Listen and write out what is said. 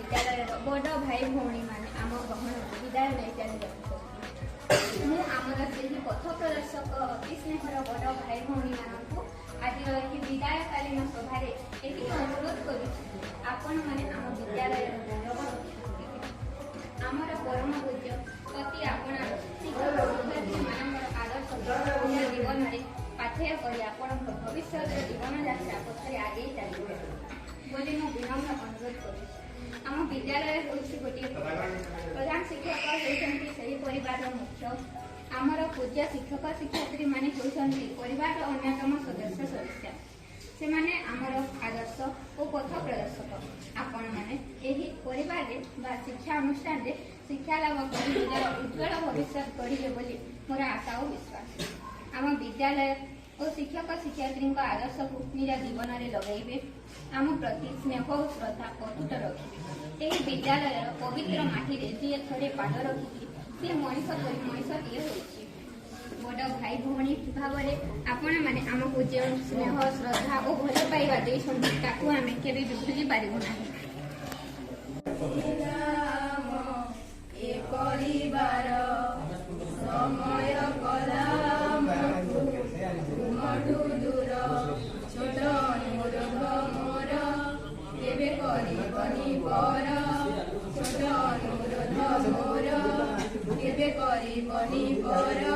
विद्यालय बड़ भाई भौणी मैंने आम ग्रहण विदाय नहीं चली मुझे से पथ प्रदर्शक अति स्नेहर बड़ भाई भौणी मानू आज विदायकालीन सभार ये अनुरोध करुण मैंने आम विद्यालय आमर परम पूज्य अति आपणार शिक्षक शिक्षार्थी मान आदर्श जीवन में पाठ्य कर भविष्य जीवन यात्रा पथरे आगे चलिए बोली मु विनम्र अनुरोध करुँ। आम विद्यालय हूँ गोटे प्रधान शिक्षक होती परिवार मुख्य आमर पूज्य शिक्षक शिक्षयित्री माने होती परिवार अन्यतम सदस्य सदस्य से माने आमर आदर्श और पथ प्रदर्शक आपण मैंने यही परिवार शिक्षा अनुष्ठान रे शिक्षा लाभ कर उज्ज्वल भविष्य करेंगे बोली मोर आशा और विश्वास। आम विद्यालय और शिक्षक शिक्षयित्री आदर्श को निज जीवन में लगेबे आम प्रति स्नेह और श्रद्धा अटूट रखिए। यही विद्यालय पवित्र माटी जी थोड़े पाद रखिकी सी मनीष मनीषटीए होती बड़ भाई भौणी भाव में आपण मैंने आमको जो स्नेह श्रद्धा और भल पाइबा ताकू आम के भूली पारू ना। करी बनी पर